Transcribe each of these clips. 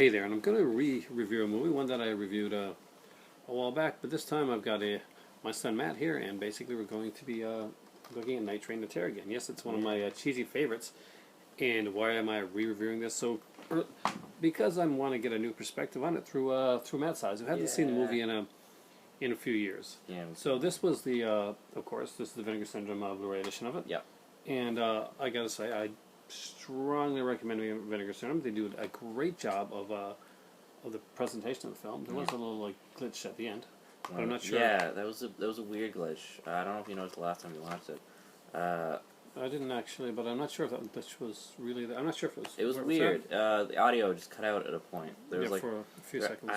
Hey there, and I'm going to review a movie, one that I reviewed a while back, but this time I've got my son Matt here, and basically we're going to be looking at Night Train to Terror again. Yes, it's one of my cheesy favorites, and why am I re-reviewing this? Because I want to get a new perspective on it through Matt's eyes, who hasn't seen the movie in a few years. Yeah. So this was of course, this is the Vinegar Syndrome Blu-ray edition of it. Yep. And I gotta say, I strongly recommend Vinegar Syndrome. They do a great job of the presentation of the film. There was a little glitch at the end, but I'm not sure. Yeah, that was a weird glitch. I don't know if you noticed the last time you watched it. I didn't actually, but I'm not sure if that glitch was really there. I'm not sure if it was. It was weird. The audio just cut out at a point. There was for a few seconds.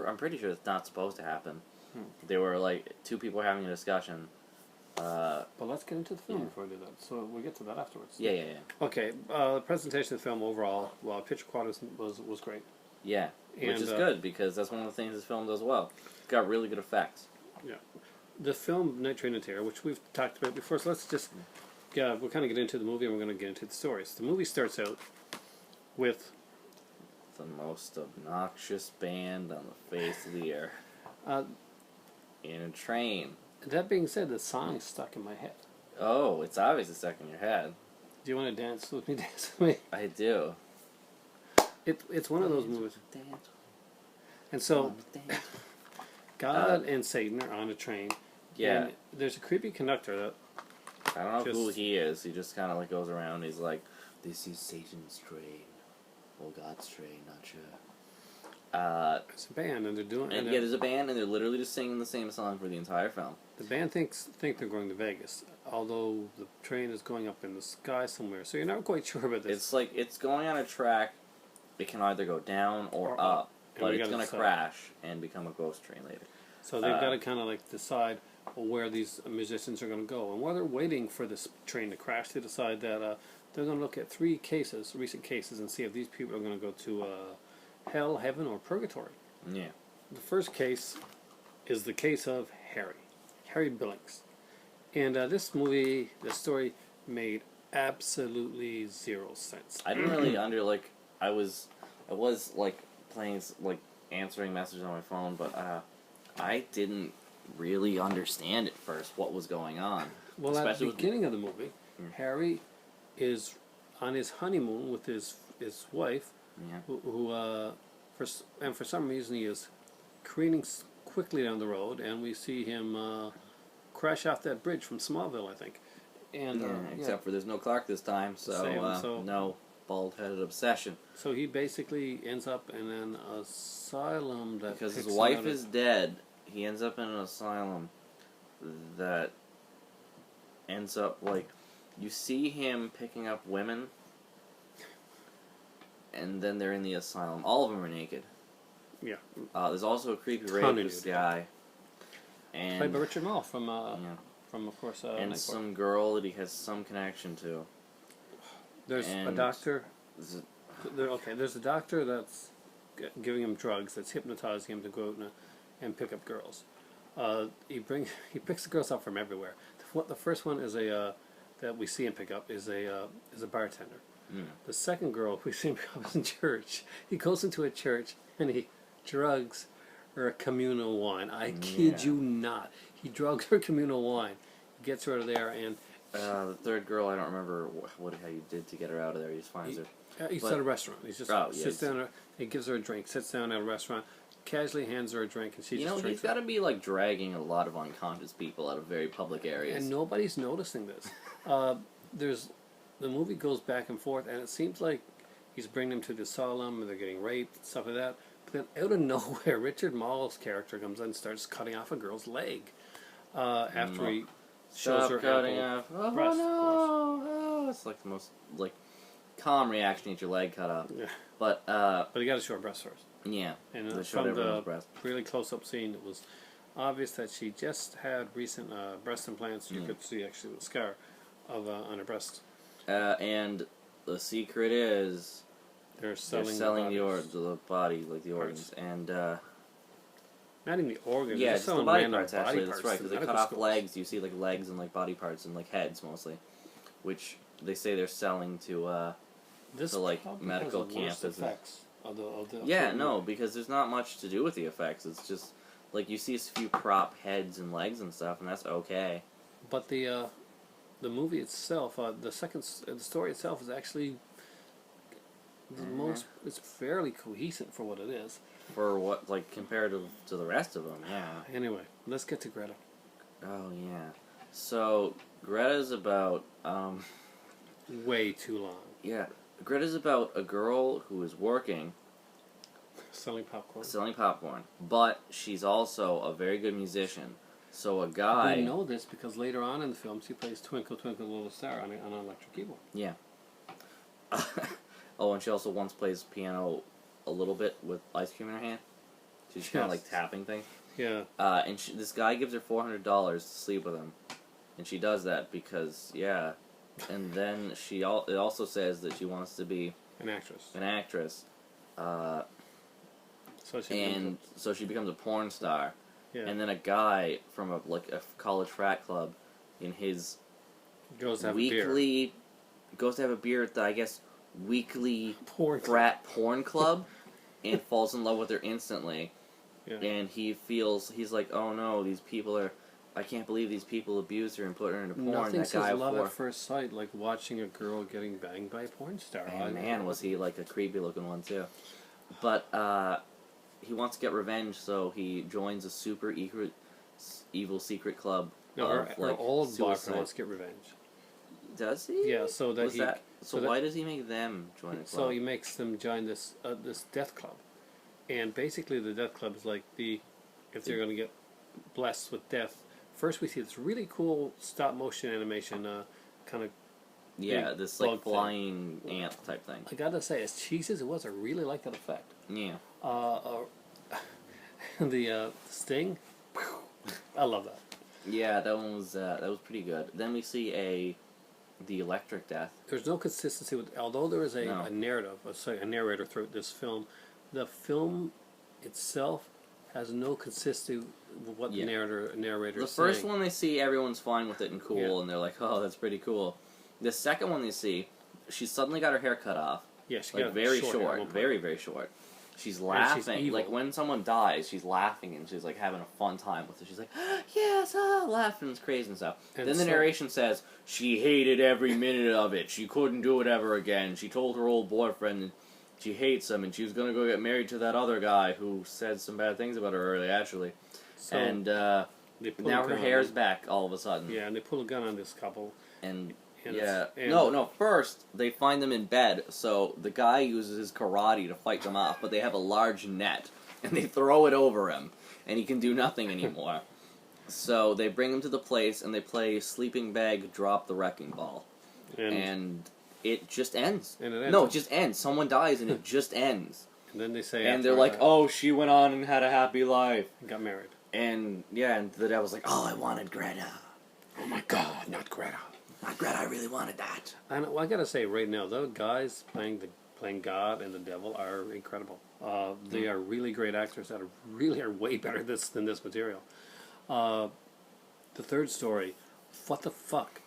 I'm pretty sure it's not supposed to happen. There were two people having a discussion. But let's get into the film before we do that. So we'll get to that afterwards. Yeah. Okay, the presentation of the film overall, picture quality was great. Yeah, which is good because that's one of the things this film does well. It's got really good effects. Yeah, the film Night Train to Terror, which we've talked about before, so let's just we'll kind of get into the movie and we're going to get into the stories. The movie starts out with the most obnoxious band on the face of the earth in a train. That being said, the song's stuck in my head. Oh, it's obviously stuck in your head. Do you want to dance with me? Dance with me? I do. It's one of those movies. And so, God and Satan are on a train. Yeah. And there's a creepy conductor that... I don't know who he is. He just kind of goes around. He's like, "This is Satan's train, or God's train, not sure." It's a band, and they're doing. And yeah, there's a band, and they're literally just singing the same song for the entire film. The band think they're going to Vegas, although the train is going up in the sky somewhere. So you're not quite sure about this. It's like it's going on a track. It can either go down or up, but it's going to crash and become a ghost train later. So they've got to kind of decide where these musicians are going to go, and while they're waiting for this train to crash, they decide that they're going to look at 3 recent cases, and see if these people are going to go to hell, heaven, or purgatory. Yeah. The first case is the case of Harry Billings, and this story made absolutely 0 sense. I didn't really I was playing answering messages on my phone, but I didn't really understand at first what was going on. Well, at the beginning of the movie, Harry is on his honeymoon with his wife, who for some reason he is careening quickly down the road, and we see him crash off that bridge from Smallville, I think. And except for there's no Clark this time, so no bald-headed obsession. So he basically ends up in an asylum because his wife is dead. He ends up in an asylum that ends up you see him picking up women, and then they're in the asylum. All of them are naked. Yeah. There's also a creepy rapist guy. And played by Richard Mall from of course and some girl that he has some connection to. There's a doctor. There's a doctor that's giving him drugs, that's hypnotizing him to go out and pick up girls. He picks the girls up from everywhere. The first one is that we see him pick up is a bartender. The second girl we see him pick up is in church. He goes into a church and he drugs her communal wine. I kid you not. He drugs her communal wine. He gets her out of there, and the third girl, I don't remember how you did to get her out of there. He just finds her. He's at a restaurant. He just sits down. He gives her a drink. Sits down at a restaurant. Casually hands her a drink, and she just drinks. He's got to be dragging a lot of unconscious people out of very public areas, and nobody's noticing this. The movie goes back and forth, and it seems like he's bringing them to the asylum, and they're getting raped and stuff like that. But then, out of nowhere, Richard Mall's character comes in and starts cutting off a girl's leg after he shows her cutting off. Oh breast, no! Oh, it's the most calm reaction to get your leg cut off. Yeah. But you got to show her breast first. Yeah. And from the really close-up scene, it was obvious that she just had recent breast implants. You could see actually the scar on her breast. And the secret is they're selling the body, the organs, and not even the organs. Yeah, just the body parts. Actually, that's right. Because they cut off legs. You see legs and body parts and heads mostly, which they say they're selling to medical campuses. Yeah, no, because there's not much to do with the effects. It's just like you see a few prop heads and legs and stuff, and that's okay. But the movie itself, the story itself is actually the most. It's fairly cohesive for what it is. For what, like, compared to the rest of them, yeah. Anyway, let's get to Greta. Oh yeah. So Greta's about way too long. Yeah, Greta's about a girl who is working selling popcorn, but she's also a very good musician. So a guy... We know this because later on in the film she plays Twinkle Twinkle Little Star on an electric keyboard. Yeah. Oh, and she also once plays piano a little bit with ice cream in her hand. She's kind of like tapping things. Yeah. And this guy gives her $400 to sleep with him. And she does that because, yeah. And then it also says that she wants to be... An actress. So she becomes a porn star. Yeah. And then a guy from a college frat club in his goes to have a beer at the, I guess, weekly frat porn club and falls in love with her instantly. Yeah. And he's like, oh no, these people are, I can't believe these people abused her and put her into porn. Nothing says love at first sight like watching a girl getting banged by a porn star. And man, was he like a creepy looking one too. But he wants to get revenge, so he joins a super evil secret club. No, her old boyfriend wants to get revenge. Does he? Yeah, so that why does he make them join a club? So he makes them join this death club, and basically the death club is like if they're going to get blessed with death. First, we see this really cool stop motion animation, kind of. Yeah, this like flying ant type thing. I gotta say, as cheesy as it was, I really like that effect. Yeah. The sting, I love that. Yeah, that was pretty good. Then we see the electric death. There's no consistency with, although there is a narrator throughout this film. The film itself has no consistency with what the narrator is saying. The first one they see, everyone's fine with it and cool, and they're like, "Oh, that's pretty cool." The second one they see, she's suddenly got her hair cut off. Yeah, she like got very short, very very short. She's laughing, like when someone dies, she's laughing and she's like having a fun time with it. She's like, yes, laughing, it's crazy and stuff. And then the narration says she hated every minute of it. She couldn't do it ever again. She told her old boyfriend she hates him and she was gonna go get married to that other guy who said some bad things about her earlier, actually. So and now her hair's back all of a sudden. Yeah, and they pull a gun on this couple. No, first they find them in bed, so the guy uses his karate to fight them off, but they have a large net, and they throw it over him, and he can do nothing anymore. So they bring him to the place, and they play Sleeping Bag, Drop the Wrecking Ball. And it just ends. No, it just ends. Someone dies, and it just ends. And then they say... And they're like, oh, she went on and had a happy life. And got married. And, yeah, and the devil's like, oh, I wanted Greta. Oh my god, not Greta. Not Greta, I really wanted that. And I gotta say, right now, those guys playing God and the devil are incredible. They are really great actors that are way better than this material. The third story, what the fuck?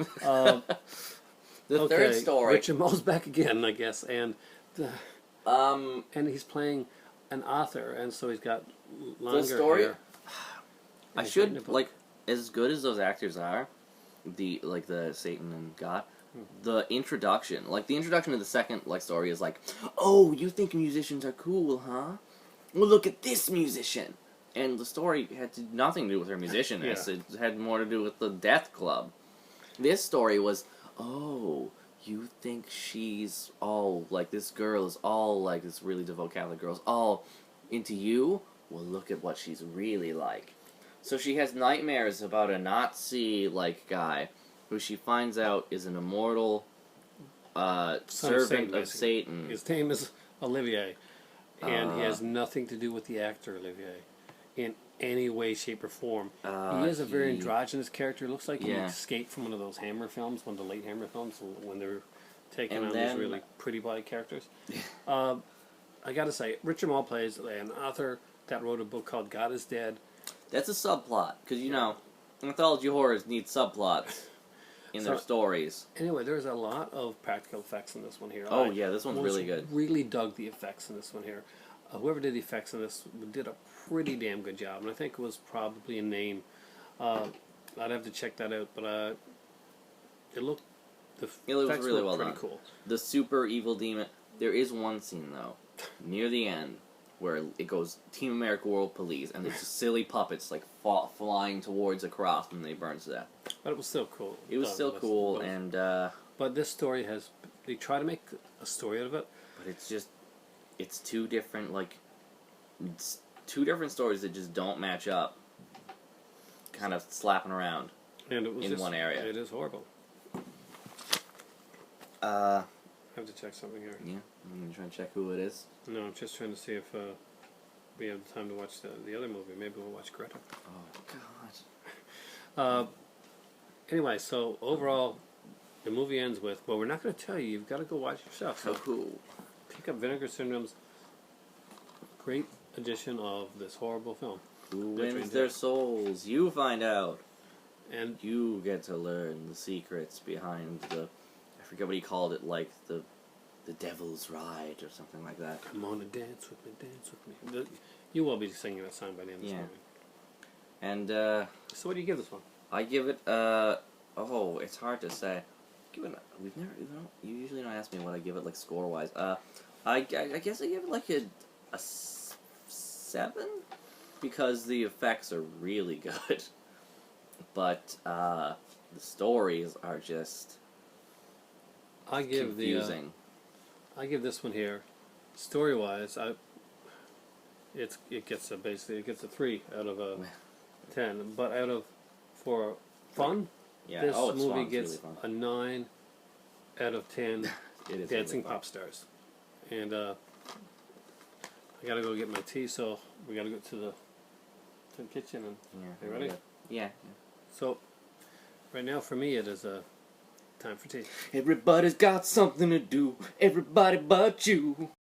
Third story. Richard Moll's back again, I guess, and he's playing an author, and so he's got longer hair. I should like, as good as those actors are. The Satan and God, the introduction to the second story is like, oh, you think musicians are cool, huh? Well, look at this musician, and the story had nothing to do with her musicianness. It had more to do with the death club. This story was, oh, you think she's all like this girl is all like this really devout Catholic girl's all into you? Well, look at what she's really like. So she has nightmares about a Nazi-like guy who she finds out is an immortal servant of Satan. His name is Olivier, and he has nothing to do with the actor Olivier in any way, shape, or form. He is a very androgynous character. It looks like he escaped from one of those Hammer films, one of the late Hammer films, when they were taking on these really pretty body characters. I gotta say, Richard Moll plays an author that wrote a book called God is Dead. That's a subplot, because, anthology horrors need subplots. in their stories. Anyway, there's a lot of practical effects in this one here. Oh yeah, this one's really good. Really dug the effects in this one here. Whoever did the effects in this did a pretty damn good job, and I think it was probably a name. I'd have to check that out, but it looked really well pretty done. Cool. The super evil demon. There is one scene though, near the end, where it goes Team America World Police, and there's silly puppets like flying towards a cross, and they burn to death. But it was still cool. It was still cool, and but this story they try to make a story out of it. But it's two different stories that just don't match up. Kind of slapping around, and it was in one area. It is horrible. I have to check something here. Yeah, I'm gonna try and check who it is. No, I'm just trying to see if we have the time to watch the other movie. Maybe we'll watch Greta. Oh God. Anyway, so overall, the movie ends with, well, we're not going to tell you. You've got to go watch it yourself. So cool. Pick up Vinegar Syndrome's great edition of this horrible film. Who wins their souls? You find out. And you get to learn the secrets behind I forget what he called it, like the Devil's Ride or something like that. Come on and dance with me, dance with me. You will be singing that song by the end of this movie. And so what do you give this one? I give it it's hard to say. You usually don't ask me what I give it like score wise. I guess I give it like a 7 because the effects are really good, but the stories are just confusing. I give this one here, story wise, it gets a 3 out of 10, but for fun, this movie gets really a 9 out of 10 it is dancing really pop stars. And I gotta go get my tea, so we gotta go to the kitchen. And you ready? Yeah. So right now for me it is time for tea. Everybody's got something to do, everybody but you.